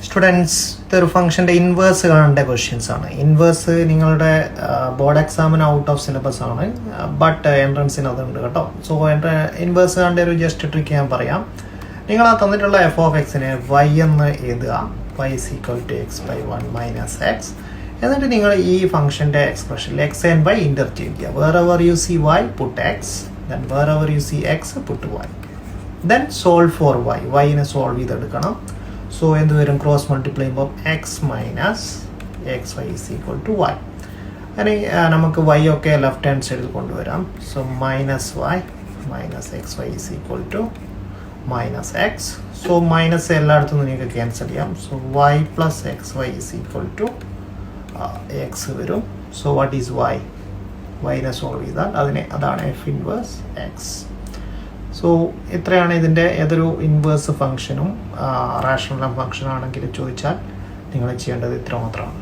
Students, ഇതൊരു ഫംഗ്ഷൻ്റെ inverse കാണേണ്ട questions ആണ്. ഇൻവേഴ്സ് നിങ്ങളുടെ ബോർഡ് എക്സാമിന് ഔട്ട് ഓഫ് സിലബസ് ആണ്, ബട്ട് എൻട്രൻസിന് അതുണ്ട് കേട്ടോ. സോ ഇൻവേഴ്സ് കാണേണ്ട ഒരു ജസ്റ്റ് ട്രിക്ക് ഞാൻ പറയാം. നിങ്ങൾ ആ തന്നിട്ടുള്ള എഫ് ഓഫ് എക്സിനെ വൈ എന്ന് എഴുതുക. Y is equal to X by 1 minus X. എന്നിട്ട് നിങ്ങൾ ഈ ഫംഗ്ഷൻ്റെ എക്സ്പ്രഷനിൽ എക്സ് ആൻഡ് വൈ ഇൻ്റർചേഞ്ച് ചെയ്യുക. Wherever you see Y put X, then wherever you see X put Y, then solve for Y. വൈനെ solve ചെയ്തെടുക്കണം. So എന്ത് വരും? ക്രോസ് മൾട്ടിപ്ലൈ ചെയ്യുമ്പോൾ X minus X Y is equal to Y. അങ്ങനെ നമുക്ക് Y ഒക്കെ left hand സൈഡിൽ കൊണ്ടുവരാം. So minus Y minus X Y is equal to minus X. So minus എല്ലായിടത്തും നിങ്ങൾക്ക് ക്യാൻസൽ ചെയ്യാം. So Y plus X Y is equal to X വരും. So what is Y? വൈനെ സോൾവ് ചെയ്താൽ അതാണ് എഫ് ഇൻവേഴ്സ് എക്സ്. സോ ഇത്രയാണ് ഇതിൻ്റെ ഏതൊരു ഇൻവേഴ്സ് ഫംഗ്ഷനും റാഷണൽ ഫംഗ്ഷൻ ആണെങ്കിൽ ചോദിച്ചാൽ നിങ്ങൾ ചെയ്യേണ്ടത് ഇത്ര മാത്രമാണ്.